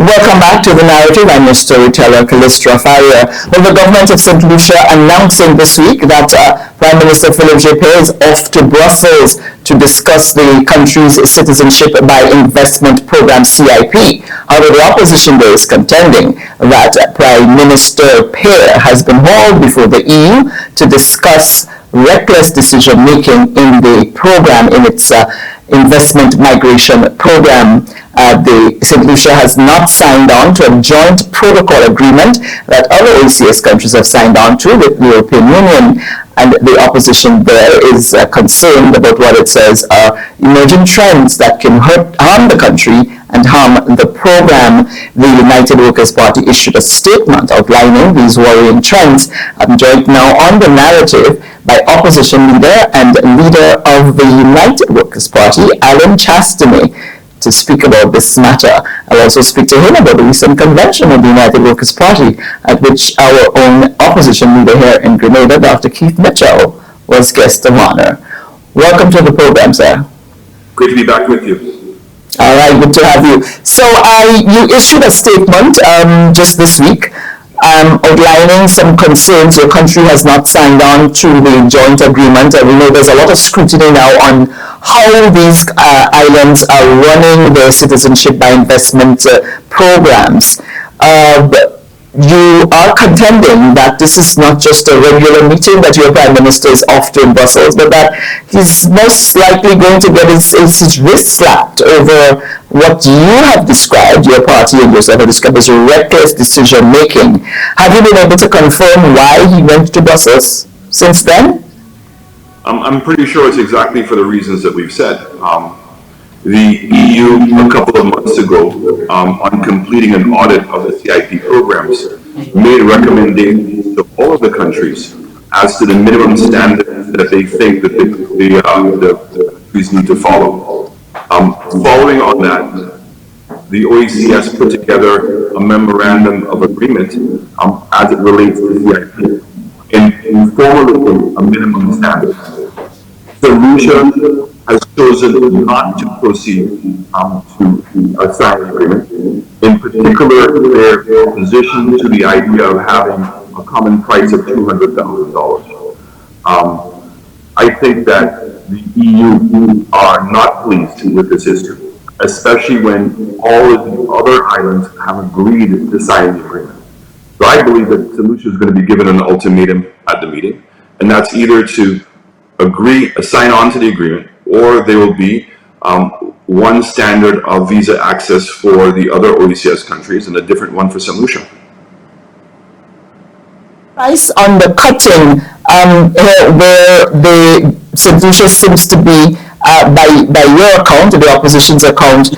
Welcome back to The Narrative. I'm your storyteller, Callistra Farrier. Well, the government of St. Lucia announcing this week that Prime Minister Philip J. is off to Brussels to discuss the country's Citizenship by Investment Program, CIP. However, the opposition there is contending that Prime Minister Pear has been hauled before the EU to discuss reckless decision-making in the program, in its investment migration program. The St. Lucia has not signed on to a joint protocol agreement that other OECS countries have signed on to with the European Union, and the opposition there is concerned about what it says are emerging trends that can harm the country and harm the program. The United Workers' Party issued a statement outlining these worrying trends. I'm joined now on The Narrative by opposition leader and leader of the United Workers' Party, Allan Chastanet, to speak about this matter. I'll also speak to him about the recent convention of the United Workers' Party, at which our own opposition leader here in Grenada, Dr. Keith Mitchell, was guest of honor. Welcome to the program, sir. Great to be back with you. All right, good to have you. So you issued a statement just this week outlining some concerns. Your country has not signed on to the joint agreement, and we know there's a lot of scrutiny now on how these islands are running their citizenship by investment programs. You are contending that this is not just a regular meeting, that your Prime Minister is off to in Brussels, but that he's most likely going to get his wrist slapped over what you have described, your party and yourself have described as reckless decision-making. Have you been able to confirm why he went to Brussels since then? I'm pretty sure it's exactly for the reasons that we've said. The EU, a couple of months ago, on completing an audit of the CIP programs, made recommendations to all of the countries as to the minimum standards that they think that the countries need to follow. Following on that, the OECS put together a memorandum of agreement as it relates to CIP, in formulating a minimum standard. St. Lucia has chosen not to proceed to a signed agreement. In particular, their opposition to the idea of having a common price of $200,000. I think that the EU are not pleased with this issue, especially when all of the other islands have agreed to sign the agreement. So I believe that St. Lucia is going to be given an ultimatum at the meeting, and that's either to sign on to the agreement, or there will be one standard of visa access for the other OECS countries and a different one for St. Lucia. Price on the cutting, where the St. Lucia seems to be, by your account, the opposition's account,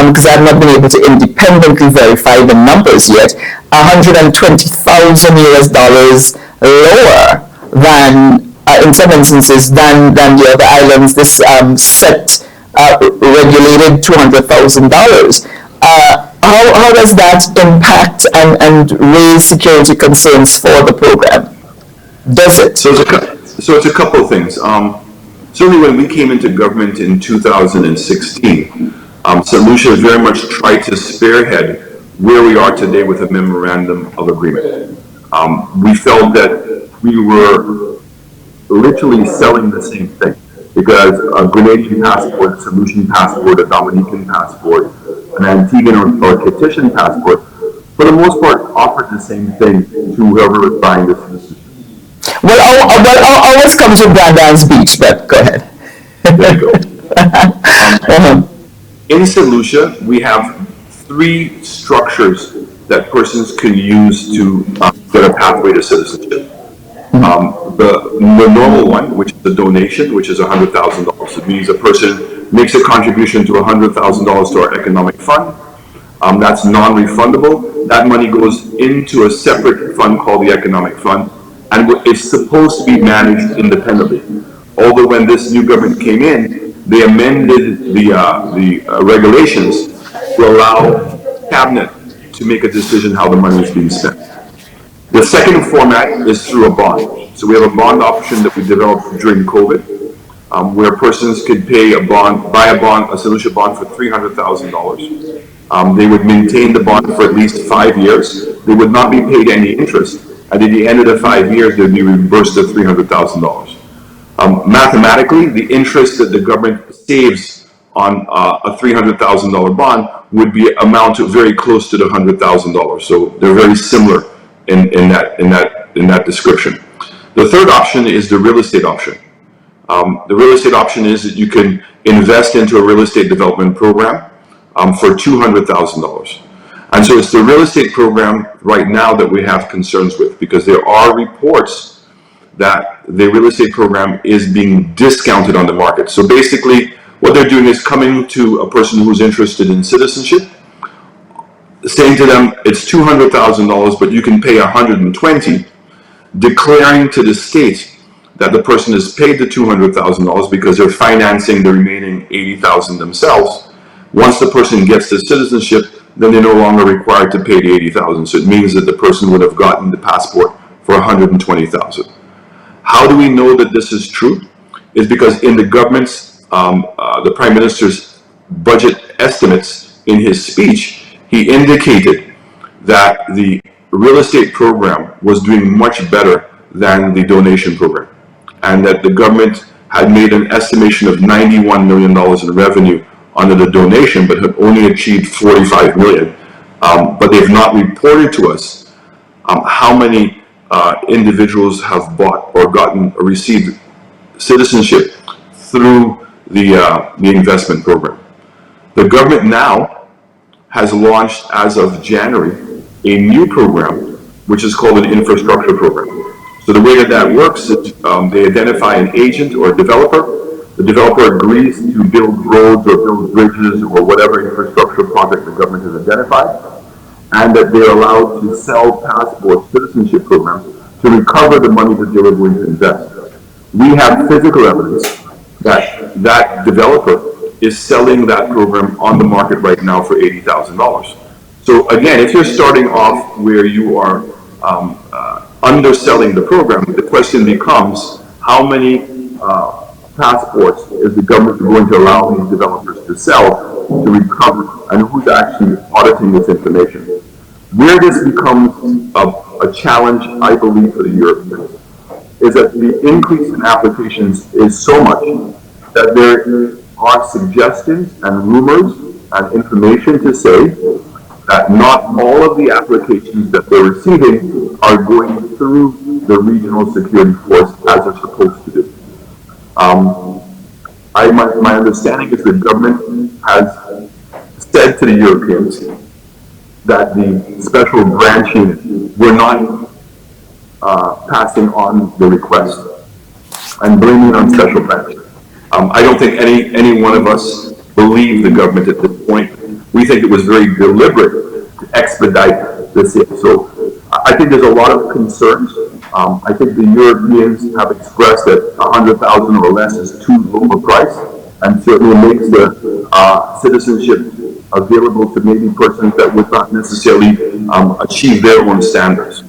because I've not been able to independently verify the numbers yet, $120,000 lower than, in some instances, than the other islands. This set regulated $200,000. How does that impact and raise security concerns for the program? Does it? So it's a couple of things. Certainly when we came into government in 2016, St. Lucia has very much tried to spearhead where we are today with a memorandum of agreement. We felt that we were literally selling the same thing, because a Grenadian passport, a St. Lucian passport, a Dominican passport, an Antiguan or Kittian passport, for the most part, offered the same thing to whoever was buying the citizenship. Well, always comes with Brandon's Beach, but go ahead. There you go. In St. Lucia, we have 3 structures that persons can use to get a pathway to citizenship. The normal one, which is the donation, which is $100,000. It means a person makes a contribution to $100,000 to our economic fund. That's non-refundable. That money goes into a separate fund called the economic fund, and it's supposed to be managed independently. Although when this new government came in, they amended the regulations to allow Cabinet to make a decision how the money is being spent. The second format is through a bond. So we have a bond option that we developed during COVID, where persons could buy a St. Lucia bond for $300,000. They would maintain the bond for at least 5 years. They would not be paid any interest. And at the end of the 5 years, they'd be reimbursed at $300,000. Mathematically, the interest that the government saves on a $300,000 bond would be amount to very close to the $100,000. So they're very similar in that description. The third option is the real estate option. The real estate option is that you can invest into a real estate development program for $200,000. And so it's the real estate program right now that we have concerns with, because there are reports that the real estate program is being discounted on the market. So basically, what they're doing is coming to a person who's interested in citizenship, saying to them, it's $200,000, but you can pay $120,000, declaring to the state that the person has paid the $200,000 because they're financing the remaining $80,000 themselves. Once the person gets the citizenship, then they're no longer required to pay the $80,000. So it means that the person would have gotten the passport for $120,000. How do we know that this is true? Is because in the government's, the Prime Minister's budget estimates in his speech, he indicated that the real estate program was doing much better than the donation program, and that the government had made an estimation of $91 million in revenue under the donation, but had only achieved $45 million. But they've not reported to us how many individuals have bought or gotten or received citizenship through the investment program. The government now has launched, as of January, a new program, which is called an infrastructure program. So the way that works is they identify an agent or a developer. The developer agrees to build roads or build bridges or whatever infrastructure project the government has identified, and that they're allowed to sell passport citizenship programs to recover the money that they were going to invest. We have physical evidence that that developer is selling that program on the market right now for $80,000. So again, if you're starting off where you are underselling the program, the question becomes, how many passports is the government going to allow these developers to sell to recover, and who's actually auditing this information? Where this becomes a challenge, I believe, for the Europeans, is that the increase in applications is so much that there are suggestions and rumors and information to say that not all of the applications that they're receiving are going through the regional security force as they're supposed to do. My understanding is the government has said to the Europeans that the special branch unit were not passing on the request and blaming on special branch. I don't think any one of us believe the government at this point. We think it was very deliberate to expedite this. So I think there's a lot of concerns. I think the Europeans have expressed that 100,000 or less is too low a price, and certainly makes the citizenship available to maybe persons that would not necessarily achieve their own standards.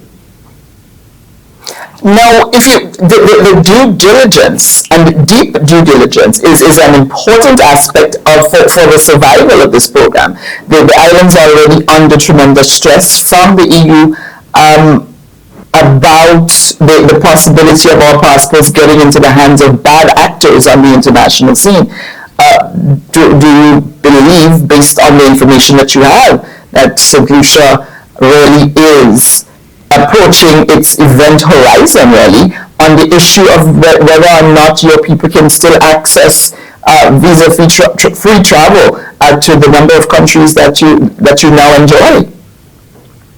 Now, if you, the due diligence and deep due diligence is an important aspect for the survival of this program. The islands are already under tremendous stress from the EU about the possibility of our passports getting into the hands of bad actors on the international scene. Do you believe, based on the information that you have, that St. Lucia really is approaching its event horizon, really, on the issue of whether or not your people can still access visa-free travel to the number of countries that you now enjoy?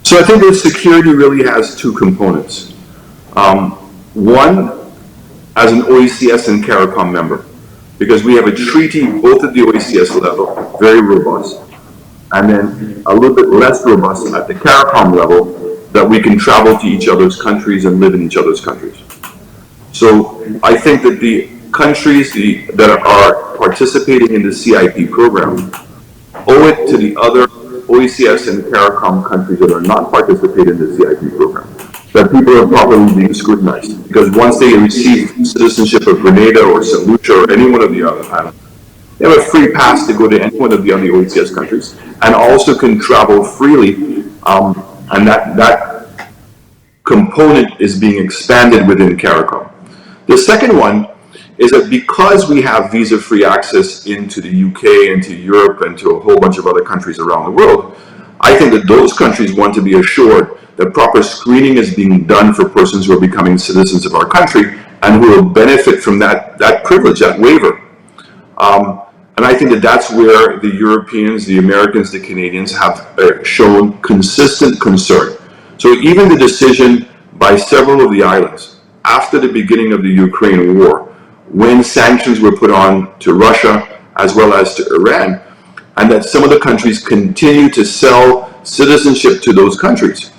So I think that security really has two components. One, as an OECS and CARICOM member, because we have a treaty both at the OECS level, very robust, and then a little bit less robust at the CARICOM level, that we can travel to each other's countries and live in each other's countries. So I think that the countries that are participating in the CIP program owe it to the other OECS and CARICOM countries that are not participating in the CIP program, that people are properly being scrutinized. Because once they receive citizenship of Grenada or St. Lucia or any one of the other islands, They have a free pass to go to any one of the other OCS countries, and also can travel freely, and that component is being expanded within CARICOM. The second one is that because we have visa-free access into the UK, into Europe, and to a whole bunch of other countries around the world, I think that those countries want to be assured that proper screening is being done for persons who are becoming citizens of our country and who will benefit from that privilege, that waiver. And I think that that's where the Europeans, the Americans, the Canadians have shown consistent concern. So even the decision by several of the islands after the beginning of the Ukraine war, when sanctions were put on to Russia as well as to Iran, and that some of the countries continue to sell citizenship to those countries,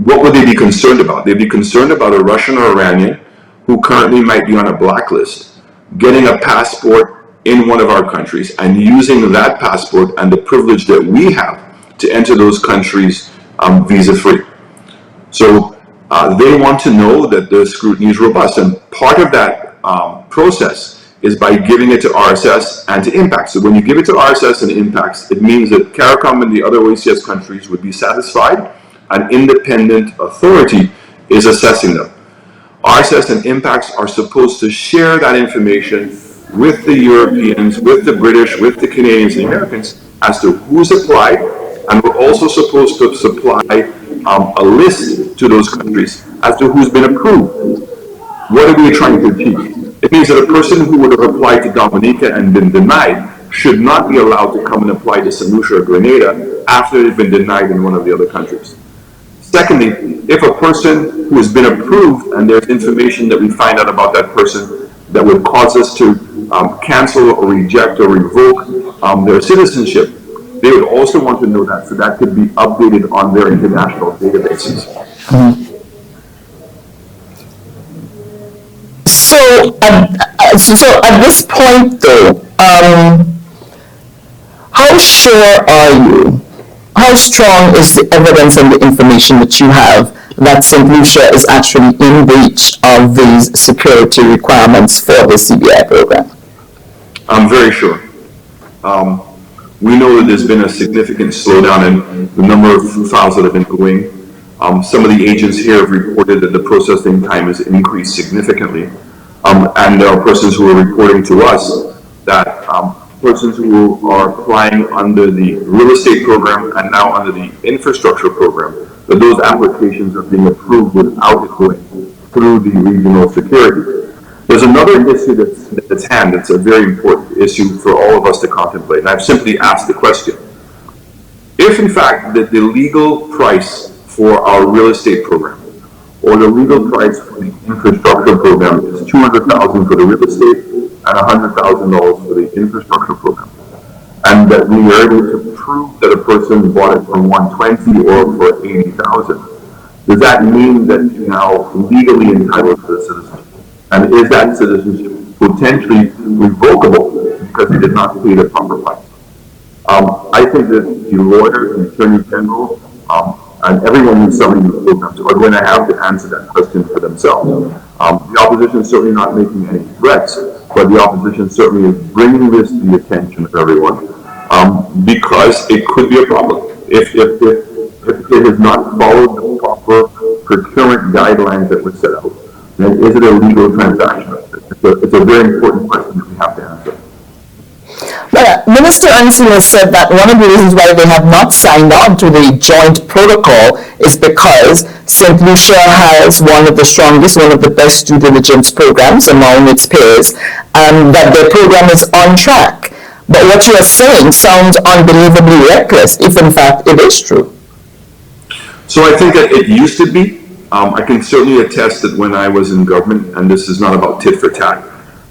what would they be concerned about? They'd be concerned about a Russian or Iranian who currently might be on a blacklist getting a passport in one of our countries and using that passport and the privilege that we have to enter those countries visa-free. So they want to know that the scrutiny is robust, and part of that process is by giving it to RSS and to Impacts. So when you give it to RSS and Impacts, it means that CARICOM and the other OCS countries would be satisfied. An independent authority is assessing them. RSS and Impacts are supposed to share that information with the Europeans, with the British, with the Canadians and Americans as to who's applied, and we're also supposed to supply a list to those countries as to who's been approved. What are we trying to achieve? It means that a person who would have applied to Dominica and been denied should not be allowed to come and apply to St. Lucia or Grenada after they've been denied in one of the other countries. Secondly, if a person who has been approved and there's information that we find out about that person that would cause us to cancel or reject or revoke their citizenship, they would also want to know that, so that could be updated on their international databases. So at this point, though, how sure are you? How strong is the evidence and the information that you have that St. Lucia is actually in breach of these security requirements for the CBI program? I'm very sure. We know that there's been a significant slowdown in the number of files that have been going. Some of the agents here have reported that the processing time has increased significantly. And there are persons who are reporting to us that persons who are applying under the real estate program and now under the infrastructure program, that those applications are being approved without it going through the regional security. There's another issue that's at hand that's a very important issue for all of us to contemplate, and I've simply asked the question. If in fact that the legal price for our real estate program or the legal price for the infrastructure program is $200,000 for the real estate and $100,000 for the infrastructure program, and that we are able to prove that a person bought it for $120,000 or for $80,000, does that mean that you're now legally entitled to the citizenship? And is that citizenship potentially revocable because you did not pay the proper price? I think that the lawyers, the attorney general, and everyone who's selling these programs are going to have to answer that question for themselves. The opposition is certainly not making any threats, but the opposition certainly is bringing this to the attention of everyone because it could be a problem. If it has not followed the proper procurement guidelines that were set out, then is it a legal transaction? It's a very important question that we have to answer. But Minister Anson has said that one of the reasons why they have not signed on to the joint protocol is because St. Lucia has one of the strongest, one of the best due diligence programs among its peers, and that their program is on track. But what you are saying sounds unbelievably reckless, if in fact it is true. So I think that it used to be. I can certainly attest that when I was in government, and this is not about tit for tat,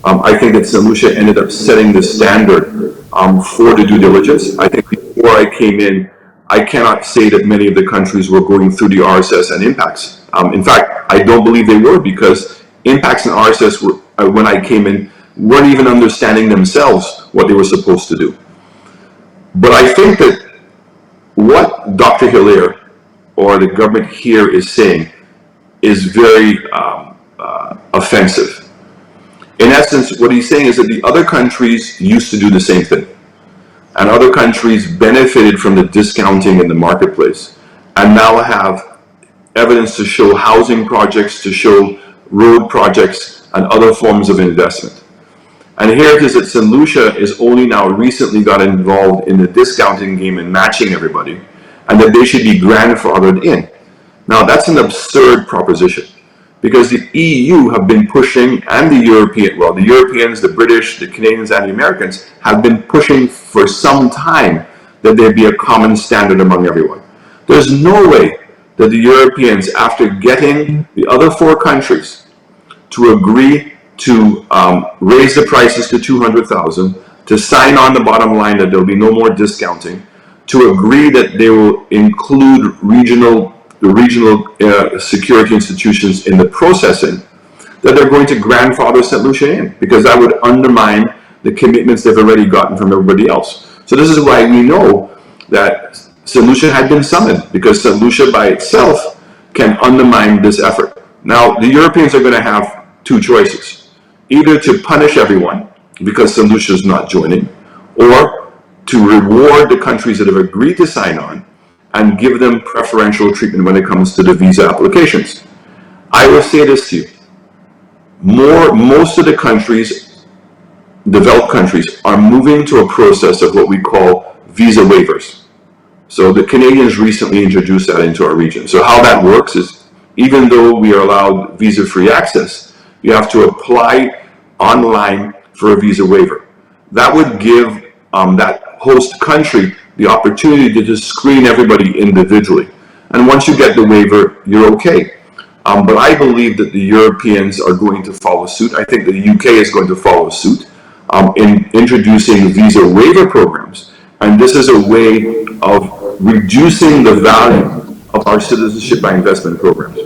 I think that St. Lucia ended up setting the standard for the due diligence. I think before I came in, I cannot say that many of the countries were going through the RSS and Impacts. In fact, I don't believe they were, because Impacts and RSS were, when I came in, weren't even understanding themselves what they were supposed to do. But I think that what Dr. Hilaire or the government here is saying is very offensive. In essence, what he's saying is that the other countries used to do the same thing. And other countries benefited from the discounting in the marketplace and now have evidence to show housing projects, to show road projects, and other forms of investment. And here it is that St. Lucia is only now recently got involved in the discounting game and matching everybody, and that they should be grandfathered in. Now that's an absurd proposition, because the EU have been pushing, and the Europeans, the British, the Canadians, and the Americans have been pushing for some time that there be a common standard among everyone. There's no way that the Europeans, after getting the other 4 countries to agree to raise the prices to 200,000, to sign on the bottom line that there'll be no more discounting, to agree that they will include the regional security institutions in the processing, that they're going to grandfather St. Lucia in, because that would undermine the commitments they've already gotten from everybody else. So this is why we know that St. Lucia had been summoned, because St. Lucia by itself can undermine this effort. Now, the Europeans are going to have 2 choices. Either to punish everyone because St. Lucia is not joining, or to reward the countries that have agreed to sign on and give them preferential treatment when it comes to the visa applications. I will say this to you. Most of the countries, developed countries, are moving to a process of what we call visa waivers. So the Canadians recently introduced that into our region. So how that works is, even though we are allowed visa-free access, you have to apply online for a visa waiver. That would give that host country the opportunity to just screen everybody individually. And once you get the waiver, you're okay. But I believe that the Europeans are going to follow suit. I think the UK is going to follow suit in introducing visa waiver programs. And this is a way of reducing the value of our citizenship by investment programs.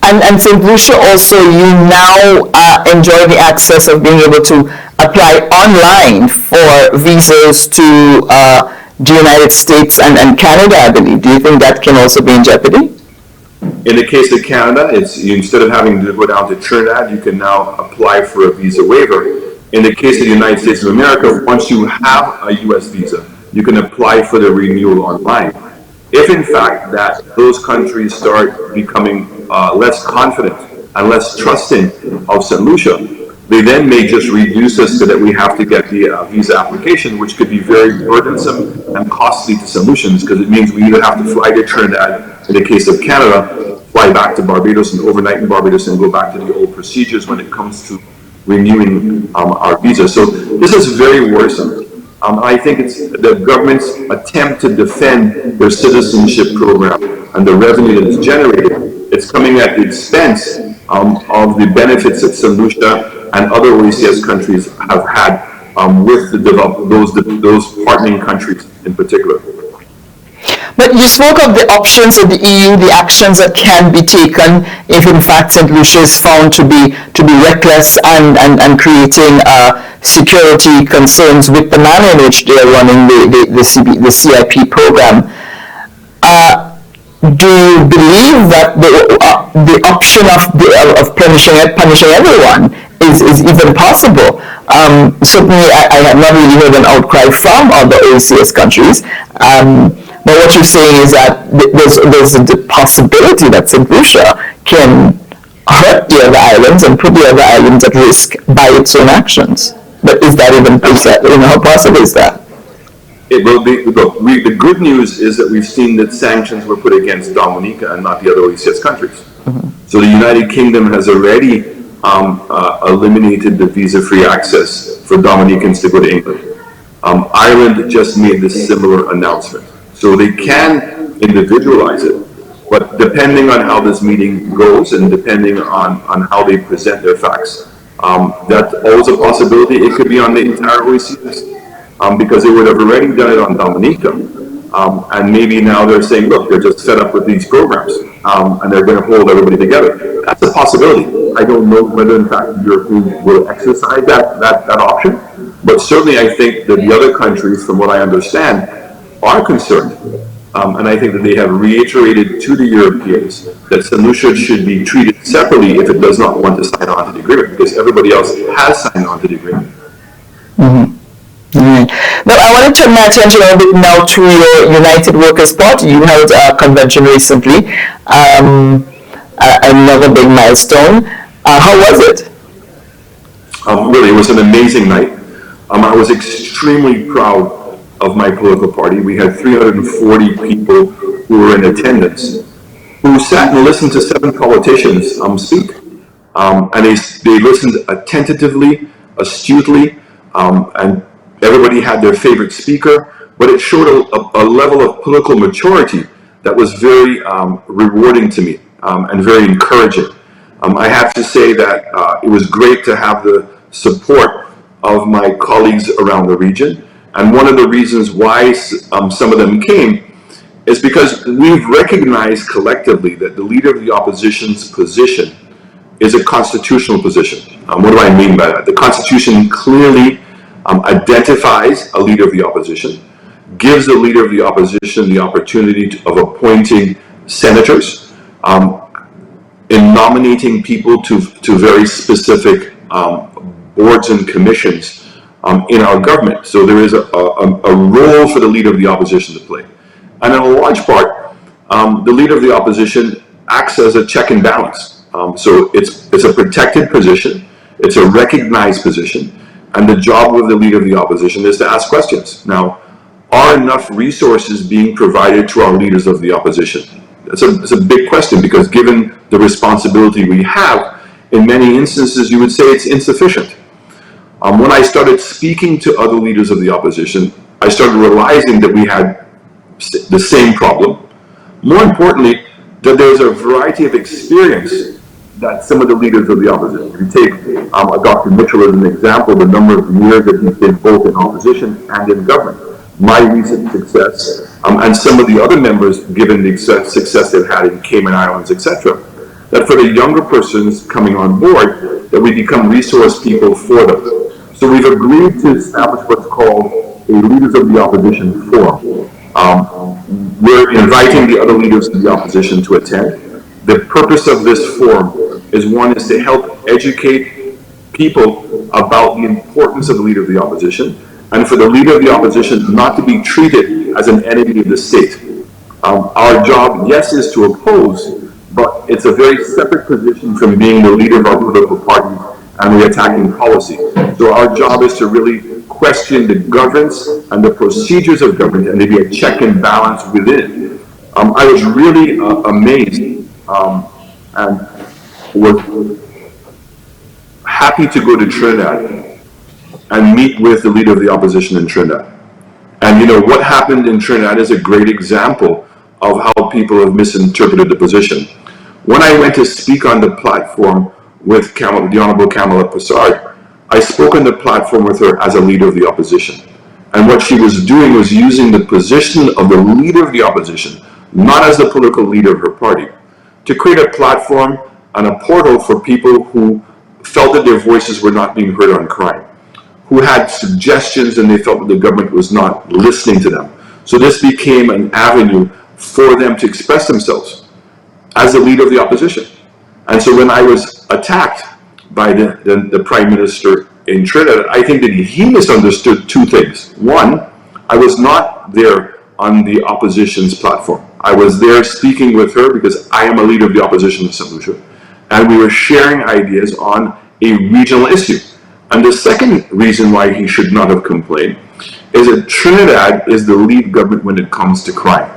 And St. Lucia also, you now enjoy the access of being able to apply online for visas to the United States and Canada, I believe. Do you think that can also be in jeopardy? In the case of Canada, instead of having to go down to Trinidad, you can now apply for a visa waiver. In the case of the United States of America, once you have a U.S. visa, you can apply for the renewal online. If in fact that those countries start becoming less confident and less trusting of St. Lucia, they then may just reduce us so that we have to get the visa application, which could be very burdensome and costly to St. Lucians, because it means we either have to fly to Trinidad, in the case of Canada, fly back to Barbados and overnight in Barbados and go back to the old procedures when it comes to renewing our visa. So this is very worrisome. I think it's the government's attempt to defend their citizenship program and the revenue that it's generated. It's coming at the expense of the benefits that St. Lucia and other OECS countries have had with those partnering countries in particular. But you spoke of the options of the EU, the actions that can be taken if in fact St. Lucia is found to be reckless and creating security concerns with the manner in which they are running the CIP program. Do you believe that the option of punishing everyone is even possible? Certainly, I have not really heard an outcry from other OECS countries. But what you're saying is that there's the possibility that St. Lucia can hurt the other islands and put the other islands at risk by its own actions. But how possible is that? It will be. Look, the good news is that we've seen that sanctions were put against Dominica and not the other OECS countries. Mm-hmm. So the United Kingdom has already eliminated the visa-free access for Dominicans to go to England. Ireland just made this similar announcement. So they can individualize it, but depending on how this meeting goes and depending on how they present their facts, that's always a possibility. It could be on the entire OECS. Because they would have already done it on Dominica, and maybe now they're saying, look, they're just fed up with these programs, and they're going to hold everybody together. That's a possibility. I don't know whether, in fact, Europe will exercise that option, but certainly I think that the other countries, from what I understand, are concerned And I think that they have reiterated to the Europeans that St. Lucia should be treated separately if it does not want to sign on to the agreement, because everybody else has signed on to the agreement. Right. Now, I want to turn my attention a little bit now to your United Workers' Party. You held a convention recently, another big milestone. How was it? Really, it was an amazing night. I was extremely proud of my political party. We had 340 people who were in attendance, who sat and listened to 7 politicians speak. And they listened attentively, astutely, and everybody had their favorite speaker, but it showed a level of political maturity that was very rewarding to me and very encouraging. I have to say that it was great to have the support of my colleagues around the region. And one of the reasons why some of them came is because we've recognized collectively that the leader of the opposition's position is a constitutional position. What do I mean by that? The Constitution clearly identifies a leader of the opposition, gives the leader of the opposition the opportunity of appointing senators, in nominating people to very specific boards and commissions in our government. So there is a role for the leader of the opposition to play. And in a large part, the leader of the opposition acts as a check and balance. So it's a protected position, it's a recognized position, and the job of the leader of the opposition is to ask questions. Now, are enough resources being provided to our leaders of the opposition? It's a big question, because given the responsibility we have, in many instances you would say it's insufficient. When I started speaking to other leaders of the opposition, I started realizing that we had the same problem. More importantly, that there's a variety of experience that some of the leaders of the opposition, if you take Dr. Mitchell as an example, the number of years that he's been both in opposition and in government, my recent success, and some of the other members, given the success they've had in Cayman Islands, etc., that for the younger persons coming on board, that we become resource people for them. So we've agreed to establish what's called a Leaders of the Opposition Forum. We're inviting the other leaders of the opposition to attend. The purpose of this forum is to help educate people about the importance of the leader of the opposition, and for the leader of the opposition not to be treated as an enemy of the state. Our job, yes, is to oppose, but it's a very separate position from being the leader of our political party and the attacking policy. So our job is to really question the governance and the procedures of government, and to be a check and balance within. I was really amazed and was happy to go to Trinidad and meet with the leader of the opposition in Trinidad. And you know, what happened in Trinidad is a great example of how people have misinterpreted the position. When I went to speak on the platform with the Honorable Kamala Prasad, I spoke on the platform with her as a leader of the opposition. And what she was doing was using the position of the leader of the opposition, not as the political leader of her party, to create a platform and a portal for people who felt that their voices were not being heard on crime, who had suggestions and they felt that the government was not listening to them. So this became an avenue for them to express themselves as the leader of the opposition. And so when I was attacked by the Prime Minister in Trinidad, I think that he misunderstood 2 things. One, I was not there on the opposition's platform. I was there speaking with her because I am a leader of the opposition in St. Lucia, and we were sharing ideas on a regional issue. And the second reason why he should not have complained is that Trinidad is the lead government when it comes to crime.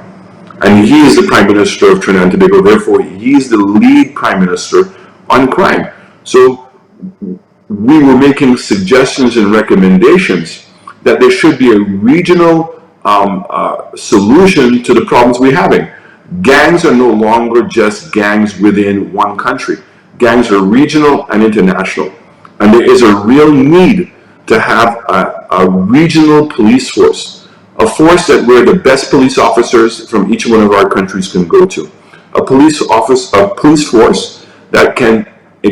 And he is the Prime Minister of Trinidad and Tobago, therefore he is the lead Prime Minister on crime. So we were making suggestions and recommendations that there should be a regional solution to the problems we're having. Gangs are no longer just gangs within one country. Gangs are regional and international. And there is a real need to have a regional police force, a force that where the best police officers from each one of our countries can go to. A police force that can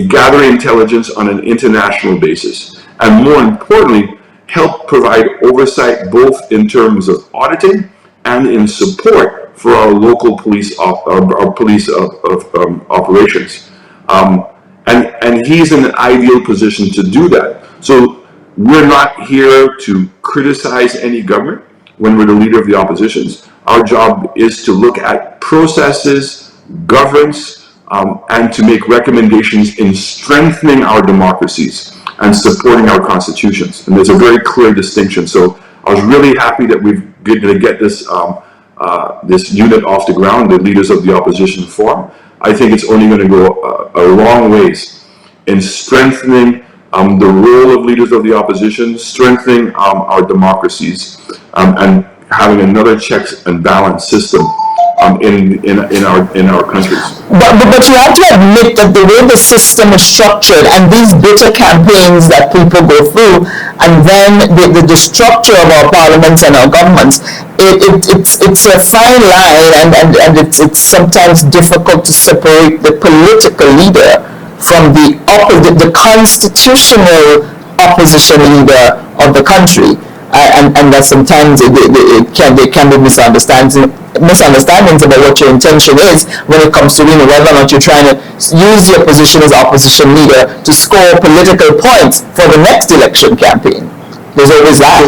gather intelligence on an international basis. And more importantly, help provide oversight both in terms of auditing and in support for our local police our police operations. And he's in an ideal position to do that. So we're not here to criticize any government when we're the leader of the oppositions. Our job is to look at processes, governance, and to make recommendations in strengthening our democracies and supporting our constitutions. And there's a very clear distinction. So I was really happy that we're going to get this this unit off the ground, the Leaders of the Opposition Forum. I think it's only going to go a long ways in strengthening the role of leaders of the opposition, strengthening our democracies, and having another checks and balance system in our countries. But you have to admit that the way the system is structured and these bitter campaigns that people go through, and then the structure of our parliaments and our governments, it's a fine line, and it's sometimes difficult to separate the political leader from the constitutional opposition leader of the country. And that sometimes there can be misunderstandings about what your intention is when it comes to whether or not you're trying to use your position as opposition leader to score political points for the next election campaign. There's always that.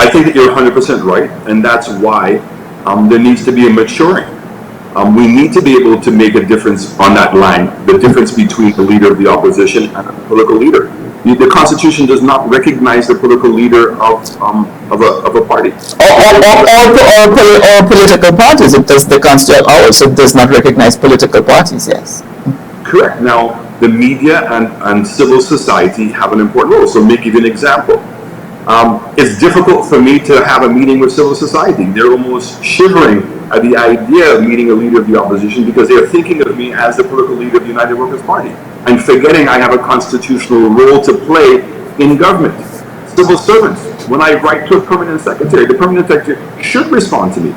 I think that you're 100% right, and that's why there needs to be a maturing. We need to be able to make a difference on that line, the difference between the leader of the opposition and the political leader. The Constitution does not recognize the political leader of a party. Or political parties. It does. The Constitution also does not recognize political parties. Yes. Correct. Now, the media and civil society have an important role. So, make you an example. It's difficult for me to have a meeting with civil society. They're almost shivering at the idea of meeting a leader of the opposition because they're thinking of me as the political leader of the United Workers' Party and forgetting I have a constitutional role to play in government. Civil servants, when I write to a permanent secretary, the permanent secretary should respond to me.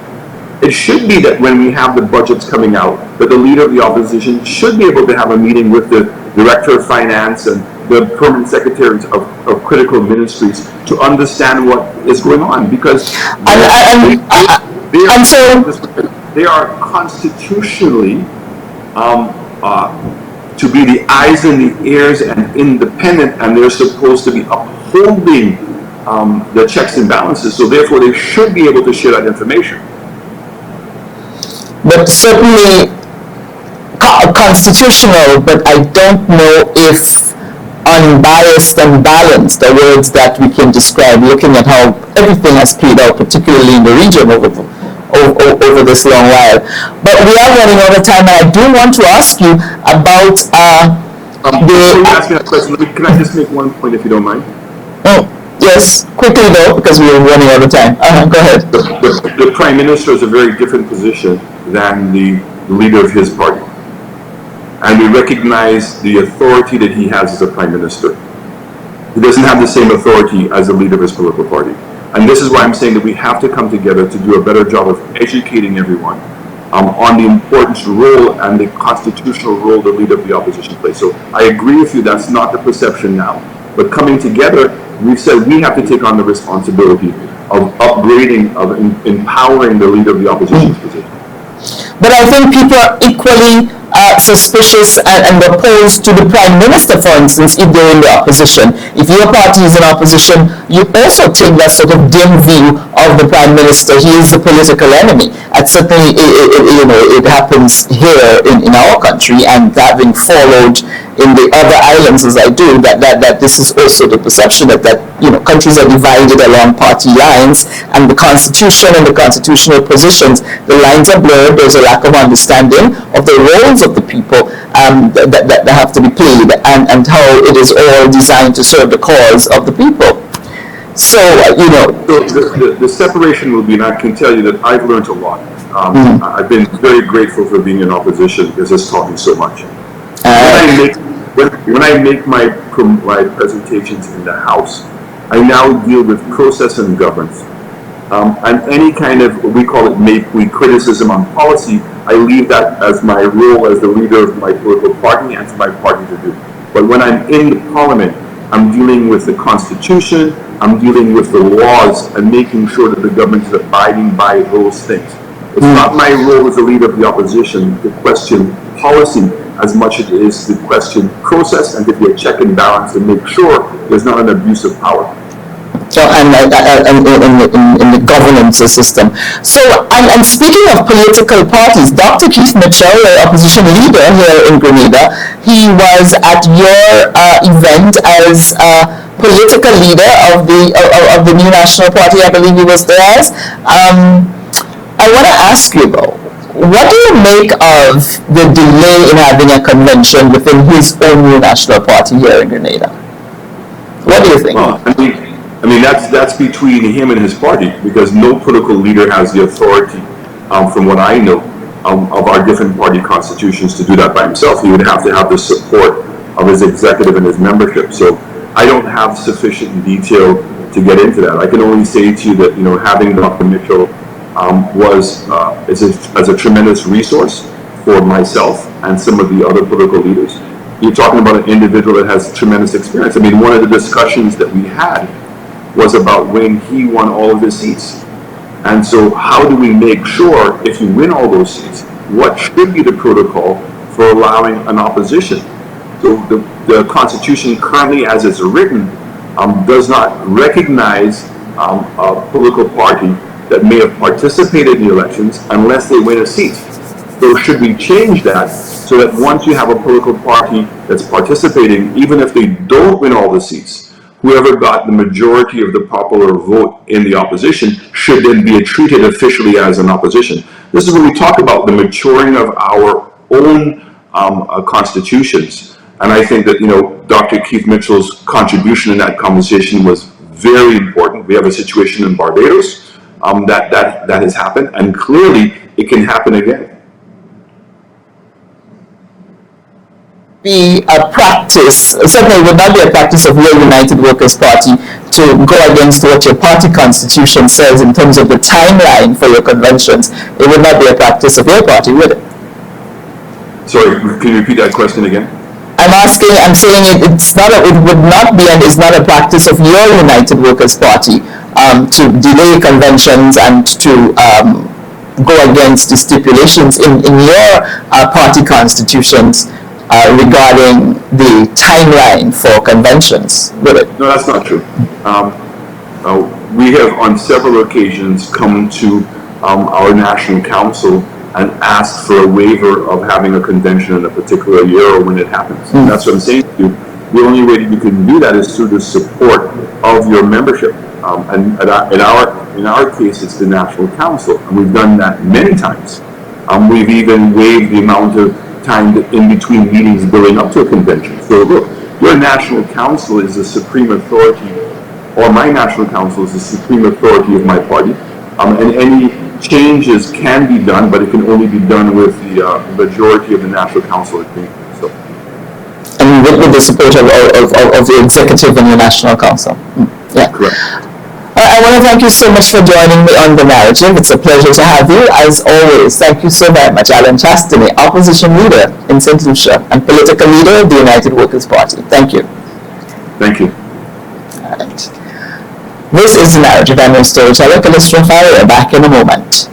It should be that when we have the budgets coming out, that the leader of the opposition should be able to have a meeting with the director of finance and the permanent secretaries of critical ministries to understand what is going on, because they are constitutionally to be the eyes and the ears and independent, and they're supposed to be upholding the checks and balances, so therefore they should be able to share that information. But certainly constitutional, but I don't know if unbiased and balanced are words that we can describe, looking at how everything has played out, particularly in the region over this long while. But we are running out of time, and I do want to ask you about before you ask me that question, can I just make one point, if you don't mind? Oh, yes, quickly though, because we are running out of time. Go ahead. The Prime Minister is a very different position than the leader of his party. And we recognize the authority that he has as a Prime Minister. He doesn't have the same authority as the leader of his political party. And this is why I'm saying that we have to come together to do a better job of educating everyone on the important role and the constitutional role the leader of the opposition plays. So I agree with you, that's not the perception now. But coming together, we've said we have to take on the responsibility of upgrading, of empowering the leader of the opposition's position. But I think people are equally suspicious and opposed to the Prime Minister, for instance, if they're in the opposition. If your party is in opposition, you also take that sort of dim view of the Prime Minister. He is the political enemy. And certainly, it happens here in our country, and having followed in the other islands as I do, that this is also the perception that countries are divided along party lines, and the Constitution and the constitutional positions, the lines are blurred. There's a lack of understanding of the roles of the people that have to be played, and how it is all designed to serve the cause of the people. So, the separation will be, and I can tell you that I've learned a lot. I've been very grateful for being in opposition because it's taught me so much. When I make my presentations in the House, I now deal with process and governance. And any kind of, we call it criticism on policy, I leave that as my role as the leader of my political party and for my party to do. But when I'm in the Parliament, I'm dealing with the Constitution, I'm dealing with the laws and making sure that the government is abiding by those things. It's not my role as the leader of the opposition to question policy as much as it is to question process and to be a check and balance to make sure there's not an abuse of power. So, and in the governance system. So, and speaking of political parties, Dr. Keith Mitchell, the opposition leader here in Grenada, he was at your event as political leader of the New National Party. I believe he was there as. I want to ask you though, what do you make of the delay in having a convention within his own New National Party here in Grenada? What do you think? Well, I mean that's between him and his party, because no political leader has the authority, from what I know, of our different party constitutions to do that by himself. He would have to have the support of his executive and his membership. So I don't have sufficient detail to get into that. I can only say to you that, having Dr. Mitchell as a tremendous resource for myself and some of the other political leaders. You're talking about an individual that has tremendous experience. I mean, one of the discussions that we had was about when he won all of his seats. And so how do we make sure, if you win all those seats, what should be the protocol for allowing an opposition? So the Constitution currently, as it's written, does not recognize a political party that may have participated in the elections unless they win a seat. So should we change that so that once you have a political party that's participating, even if they don't win all the seats, whoever got the majority of the popular vote in the opposition should then be treated officially as an opposition. This is when we talk about the maturing of our own constitutions. And I think that, Dr. Keith Mitchell's contribution in that conversation was very important. We have a situation in Barbados that has happened, and clearly it can happen again. Be a practice, certainly it would not be a practice of your United Workers' Party to go against what your party constitution says in terms of the timeline for your conventions. It would not be a practice of your party, would it? Sorry, can you repeat that question again? I'm saying it would not be and is not a practice of your United Workers' Party to delay conventions and to go against the stipulations in your party constitutions regarding the timeline for conventions, would it? No, that's not true. We have on several occasions come to our National Council and asked for a waiver of having a convention in a particular year or when it happens. And that's what I'm saying to you. The only way that you can do that is through the support of your membership. And in our case, it's the National Council, and we've done that many times. We've even waived the amount of time in between meetings building up to a convention. So look, your National Council is the supreme authority, or my National Council is the supreme authority of my party, and any changes can be done, but it can only be done with the majority of the National Council agreeing. So, and with the support of the executive and the National Council. Yeah. Correct. I want to thank you so much for joining me on The Narrative. It's a pleasure to have you, as always. Thank you so very much, Allan Chastanet, opposition leader in St. Lucia and political leader of the United Workers' Party. Thank you. Thank you. All right. This is The Narrative. I'm your storyteller, Callistra Farrier. Back in a moment.